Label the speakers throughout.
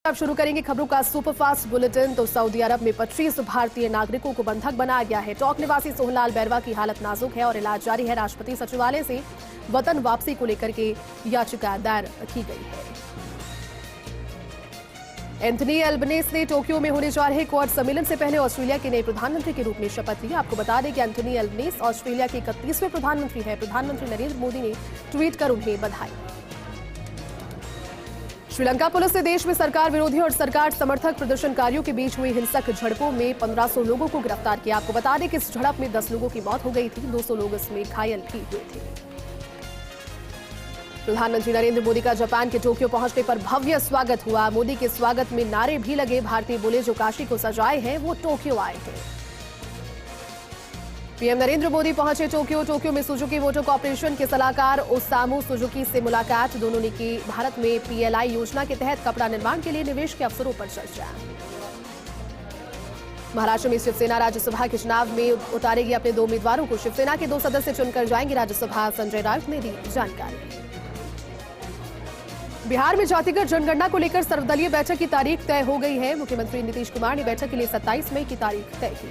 Speaker 1: अब शुरू करेंगे खबरों का सुपरफास्ट बुलेटिन। तो सऊदी अरब में 25 भारतीय नागरिकों को बंधक बनाया गया है। टोंक निवासी सोहनलाल बैरवा की हालत नाजुक है और इलाज जारी है। राष्ट्रपति सचिवालय से वतन वापसी को लेकर के याचिका दायर की गई है। एंथनी एल्बनीज ने टोक्यो में होने जा रहे क्वाड सम्मेलन से पहले ऑस्ट्रेलिया के नए प्रधानमंत्री के रूप में शपथ ली। आपको बता दें कि एंथनी एल्बनीज ऑस्ट्रेलिया के 31वें प्रधानमंत्री हैं। प्रधानमंत्री नरेंद्र मोदी ने ट्वीट कर उन्हें बधाई। श्रीलंका पुलिस ने देश में सरकार विरोधी और सरकार समर्थक प्रदर्शनकारियों के बीच हुई हिंसक झड़पों में 1500 लोगों को गिरफ्तार किया। आपको बता दें कि इस झड़प में 10 लोगों की मौत हो गई थी, 200 लोग इसमें घायल भी हुए थे। प्रधानमंत्री नरेंद्र मोदी का जापान के टोक्यो पहुंचने पर भव्य स्वागत हुआ। मोदी के स्वागत में नारे भी लगे। भारतीय बोले जो काशी को सजाए हैं वो टोक्यो आए हैं। पीएम नरेंद्र मोदी पहुंचे टोक्यो में सुजुकी मोटर कॉर्पोरेशन के सलाहकार ओसामू सुजुकी से मुलाकात। दोनों ने की भारत में पीएलआई योजना के तहत कपड़ा निर्माण के लिए निवेश के अवसरों पर चर्चा। महाराष्ट्र में शिवसेना राज्यसभा के चुनाव में उतारेगी अपने 2 उम्मीदवारों को। शिवसेना के 2 सदस्य चुनकर जाएंगे राज्यसभा। संजय राउत ने दी जानकारी। बिहार में जातिगत जनगणना को लेकर सर्वदलीय बैठक की तारीख तय हो गई है। मुख्यमंत्री नीतीश कुमार ने बैठक के लिए 27 मई की तारीख तय की।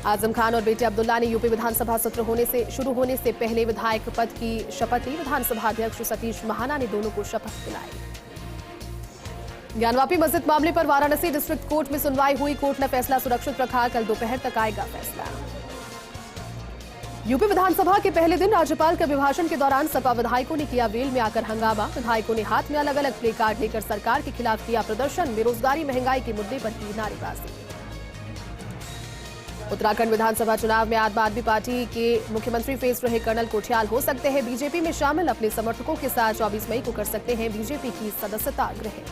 Speaker 1: आजम खान और बेटे अब्दुल्ला ने यूपी विधानसभा सत्र शुरू होने से पहले विधायक पद की शपथ ली। विधानसभा अध्यक्ष सतीश महाना ने दोनों को शपथ दिलाई। ज्ञानवापी मस्जिद मामले पर वाराणसी डिस्ट्रिक्ट कोर्ट में सुनवाई हुई। कोर्ट ने फैसला सुरक्षित रखा। कल दोपहर तक आएगा फैसला। यूपी विधानसभा के पहले दिन राज्यपाल के अभिभाषण के दौरान सपा विधायकों ने किया वेल में आकर हंगामा। विधायकों ने हाथ में अलग अलग प्ले कार्ड लेकर सरकार के खिलाफ किया प्रदर्शन। बेरोजगारी महंगाई के मुद्दे पर की नारेबाजी। उत्तराखंड विधानसभा चुनाव में आम आदमी पार्टी के मुख्यमंत्री फेस रहे कर्नल कोठियाल हो सकते हैं बीजेपी में शामिल। अपने समर्थकों के साथ 24 मई को कर सकते हैं बीजेपी की सदस्यता ग्रहण।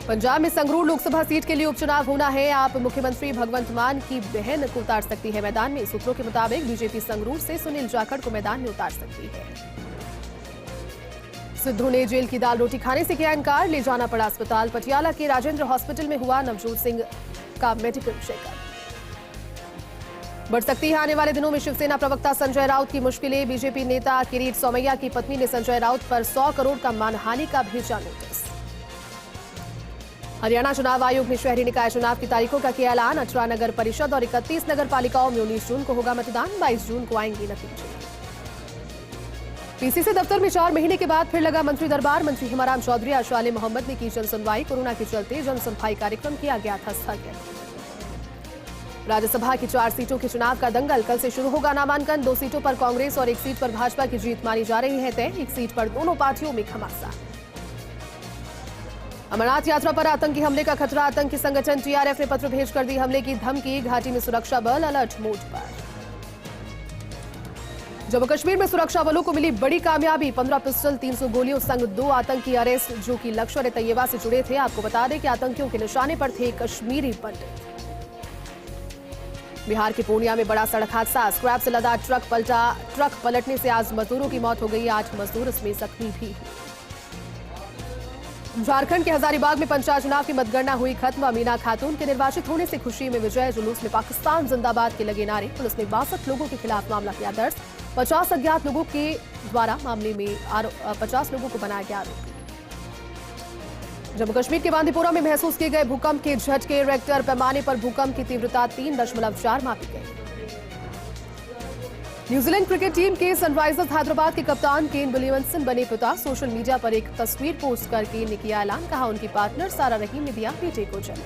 Speaker 1: पंजाब में संगरूर लोकसभा सीट के लिए उपचुनाव होना है। आप मुख्यमंत्री भगवंत मान की बहन को उतार सकती है मैदान में। सूत्रों के मुताबिक बीजेपी संगरूर से सुनील जाखड़ को मैदान में उतार सकती है। सिद्धू ने जेल की दाल रोटी खाने से किया इनकार, ले जाना पड़ा अस्पताल। पटियाला के राजेंद्र हॉस्पिटल में हुआ नवजोत सिंह का मेडिकल चेकअप। बढ़ सकती है आने वाले दिनों में शिवसेना प्रवक्ता संजय राउत की मुश्किलें। बीजेपी नेता किरीट सोमैया की पत्नी ने संजय राउत पर 100 करोड़ का मानहानि का भेजा नोटिस। हरियाणा चुनाव आयोग ने शहरी निकाय चुनाव की तारीखों का किया ऐलान। 18 नगर परिषद और 31 नगर पालिकाओं में 19 जून को होगा मतदान। 22 जून को आएंगे नतीजे। पीसीसी दफ्तर में 4 महीने के बाद फिर लगा मंत्री दरबार। मंत्री हिमाराम चौधरी आशाले मोहम्मद ने की जन सुनवाई। कोरोना के चलते जन सुनवाई कार्यक्रम किया गया था स्थगित। राज्यसभा की 4 सीटों के चुनाव का दंगल। कल से शुरू होगा नामांकन। 2 सीटों पर कांग्रेस और 1 सीट पर भाजपा की जीत मानी जा रही है तय। 1 सीट पर दोनों पार्टियों में घमासान। अमरनाथ यात्रा पर आतंकी हमले का खतरा। आतंकी संगठन टीआरएफ ने पत्र भेजकर दी हमले की धमकी। घाटी में सुरक्षा बल अलर्ट मोड पर। जम्मू कश्मीर में सुरक्षा बलों को मिली बड़ी कामयाबी। 15 पिस्टल 300 गोलियों संग 2 आतंकी अरेस्ट जो कि लश्कर-ए-तैयबा से जुड़े थे। आपको बता दें कि आतंकियों के निशाने पर थे कश्मीरी पंडित। बिहार के पूर्णिया में बड़ा सड़क हादसा। स्क्रैप से लदा ट्रक पलटा। ट्रक पलटने से आज मजदूरों की मौत हो गई। 8 मजदूर इसमें जख्मी भी। झारखंड के हजारीबाग में पंचायत चुनाव की मतगणना हुई खत्म। अमीना खातून के निर्वाचित होने से खुशी में विजय जुलूस में पाकिस्तान जिंदाबाद के लगे नारे। पुलिस ने 62 लोगों के खिलाफ मामला किया दर्ज। 50 अज्ञात लोगों के द्वारा मामले में 50 लोगों को बनाया गया आरोपी। जम्मू कश्मीर के बांदीपोरा में महसूस किए गए भूकंप के झटके। रेक्टर पैमाने पर भूकंप की तीव्रता 3.4 मापी गई। न्यूजीलैंड क्रिकेट टीम के सनराइजर्स हैदराबाद के कप्तान केन विलियमसन बने पिता। सोशल मीडिया पर एक तस्वीर पोस्ट करके ने किया ऐलान। कहा उनकी पार्टनर सारा रहीम ने दिया बेटे को जन्म।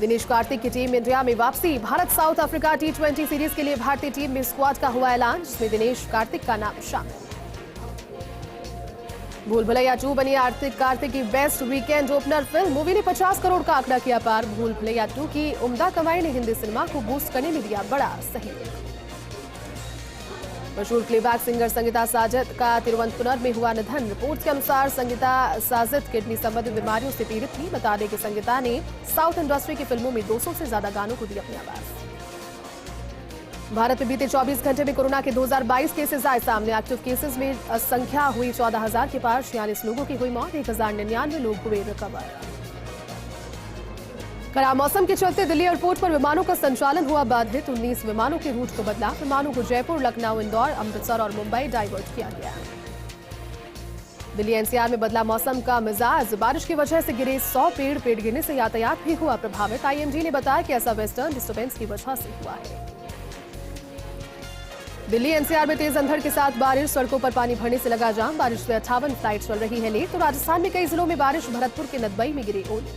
Speaker 1: दिनेश कार्तिक की टीम इंडिया में वापसी। Bharat south Africa T20 series के लिए भारतीय टीम में स्क्वाड का हुआ ऐलान जिसमें दिनेश कार्तिक का नाम शामिल। भूल भुलैया 2 बनी कार्तिक की best weekend opener film. Movie ने 50 करोड़ का आंकड़ा किया पार। भूल भुलैया 2 की उम्दा कमाई ने हिंदी सिनेमा को बूस्ट करने में दिया बड़ा सहयोग। मशहूर प्लेबैक सिंगर संगीता साजिद का तिरुवनंतपुरम में हुआ निधन। रिपोर्ट्स के अनुसार संगीता साजिद किडनी संबंधित बीमारियों से पीड़ित थी। बता दें कि संगीता ने साउथ इंडस्ट्री की फिल्मों में 200 से ज्यादा गानों को दी अपनी आवाज। भारत में बीते 24 घंटे में कोरोना के 2022 केसेस आए सामने। एक्टिव केसेस में संख्या हुई 14,000 के पार। 46 लोगों की हुई मौत। 1099 लोग हुए रिकवर। खराब मौसम के चलते दिल्ली एयरपोर्ट पर विमानों का संचालन हुआ बाधित। 19 विमानों के रूट को बदला। विमानों को जयपुर, लखनऊ, इंदौर, अमृतसर और मुंबई डाइवर्ट किया गया। दिल्ली एनसीआर में बदला मौसम का मिजाज। बारिश की वजह से गिरे 100 पेड़ गिरने से यातायात भी हुआ प्रभावित। आईएमडी ने बताया कि ऐसा वेस्टर्न डिस्टर्बेंस की वजह से हुआ है। दिल्ली एनसीआर में तेज अंधड़ के साथ बारिश, सड़कों पर पानी भरने से लगा जाम। बारिश से 58 फ्लाइट चल रही है लेट। तो राजस्थान में कई जिलों में बारिश, भरतपुर के नदबई में गिरे ओले।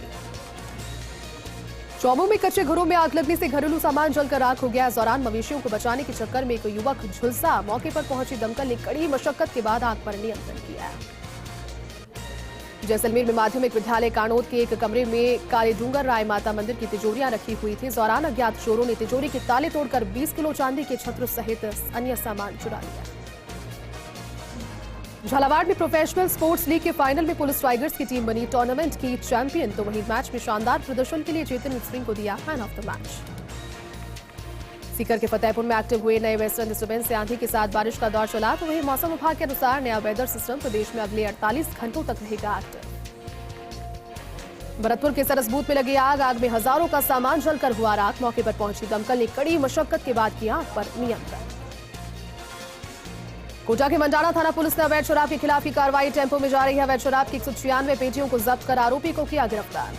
Speaker 1: चौमू में कच्चे घरों में आग लगने से घरेलू सामान जलकर राख हो गया। इस दौरान मवेशियों को बचाने के चक्कर में एक युवक झुलसा। मौके पर पहुंची दमकल ने कड़ी मशक्कत के बाद आग पर नियंत्रण किया। जैसलमेर में माध्यमिक विद्यालय कानोद के एक कमरे में काले डूंगर राय माता मंदिर की तिजोरियां रखी हुई थी। इस दौरान अज्ञात चोरों ने तिजोरी के ताले तोड़कर 20 किलो चांदी के छत्र सहित अन्य सामान चुरा लिया। झालावाड़ में प्रोफेशनल स्पोर्ट्स लीग के फाइनल में पुलिस टाइगर्स की टीम बनी टूर्नामेंट की चैंपियन। तो वहीं मैच में शानदार प्रदर्शन के लिए चेतन सिंह को दिया man of the match. Sikar के फतेहपुर में एक्टिव हुए नए वेस्टर्न डिस्टर्बेंस से आंधी के साथ बारिश का दौर चला। तो वहीं मौसम विभाग के अनुसार नया वेदर सिस्टम प्रदेश में अगले 48 घंटों तक रहेगा एक्टिव। भरतपुर के सरसबूत में लगी आग में हजारों का सामान जलकर हुआ राख। मौके पर पहुंची दमकल ने कड़ी मशक्कत के बाद किया आग पर नियंत्रण। कोटा के मंडाना थाना पुलिस ने अवैध शराब के खिलाफ की कार्रवाई। टेंपो में जा रही है अवैध शराब की 196 पेटियों को जब्त कर आरोपी को किया गिरफ्तार।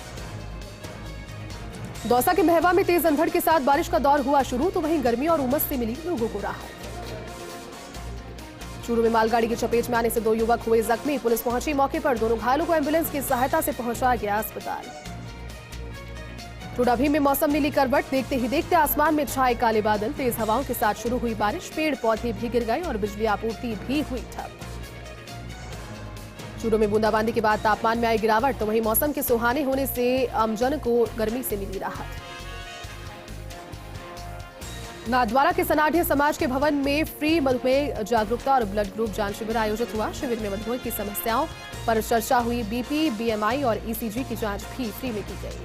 Speaker 1: दौसा के महवा में तेज अंधड़ के साथ बारिश का दौर हुआ शुरू। तो वहीं गर्मी और उमस से मिली लोगों को राहत। चूरू में मालगाड़ी की चपेट में आने से 2 युवक हुए जख्मी। पुलिस पहुंची मौके पर। दोनों घायलों को एम्बुलेंस की सहायता से पहुंचाया गया अस्पताल। टोडाभीम में मौसम नीली करवट। देखते ही देखते आसमान में छाए काले बादल। तेज हवाओं के साथ शुरू हुई बारिश। पेड़ पौधे भी गिर गए और बिजली आपूर्ति भी हुई ठप। चूरू में बूंदाबांदी के बाद तापमान में आई गिरावट। तो वहीं मौसम के सुहाने होने से आमजन को गर्मी से मिली राहत। नाथद्वारा के सनाढ़िया समाज के भवन में फ्री मधुमेह जागरूकता और ब्लड ग्रुप जांच शिविर आयोजित हुआ। शिविर में मधुमेह की समस्याओं पर चर्चा हुई। बीपी, बीएमआई और ईसीजी की जांच भी फ्री में की गई।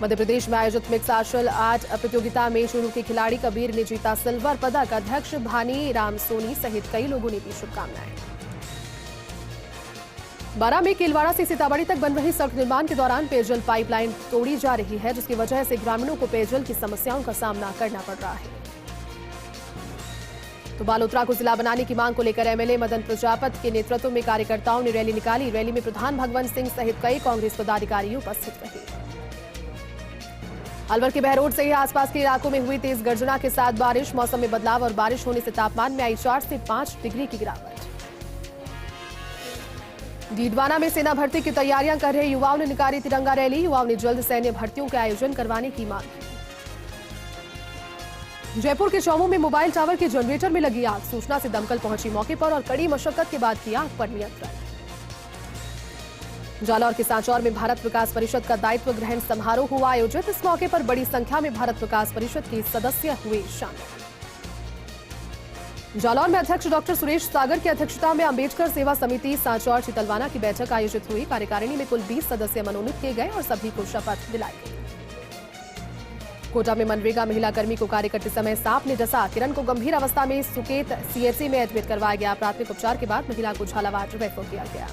Speaker 1: मध्य प्रदेश में आयोजित मिक्स मार्शल आर्ट प्रतियोगिता में चूरू के खिलाड़ी कबीर ने जीता सिल्वर पदक। अध्यक्ष भानी राम सोनी सहित कई लोगों ने दी शुभकामनाएं। बारां में केलवाड़ा से सीतामढ़ी तक बन रही सड़क निर्माण के दौरान पेयजल पाइपलाइन तोड़ी जा रही है, जिसकी वजह से ग्रामीणों को पेयजल की समस्याओं का सामना करना पड़ रहा है। तो बालोतरा को जिला बनाने की मांग को लेकर एमएलए मदन प्रजापत के नेतृत्व में कार्यकर्ताओं ने रैली निकाली। रैली में प्रधान भगवंत सिंह सहित कई कांग्रेस पदाधिकारी उपस्थित रहे। अलवर के बहरोड से ही आसपास के इलाकों में हुई तेज गर्जना के साथ बारिश। मौसम में बदलाव और बारिश होने से तापमान में आई 4 से 5 डिग्री की गिरावट। डीडवाना में सेना भर्ती की तैयारियां कर रहे युवाओं ने निकाली तिरंगा रैली। युवाओं ने जल्द सैन्य भर्तियों के आयोजन करवाने की मांग की। जयपुर के चौमू में मोबाइल टावर के जनरेटर में लगी आग। सूचना से दमकल पहुंची मौके पर और कड़ी मशक्कत के बाद किया आग पर नियंत्रण। जालौर के सांचौर में भारत विकास परिषद का दायित्व ग्रहण समारोह हुआ आयोजित। इस मौके पर बड़ी संख्या में भारत विकास परिषद के सदस्य हुए शामिल। जालौर में अध्यक्ष डॉक्टर सुरेश सागर की अध्यक्षता में अंबेडकर सेवा समिति सांचौर चितलवाना की बैठक आयोजित हुई। कार्यकारिणी में कुल 20 सदस्य मनोनीत किए गए और सभी को शपथ दिलाई गई। कोटा में मनरेगा महिला कर्मी को कार्य करते समय सांप ने डसा। किरण को गंभीर अवस्था में सुकेत सीएचसी में एडमिट करवाया गया। प्राथमिक उपचार के बाद महिला को झालावाड़ रेफर किया गया।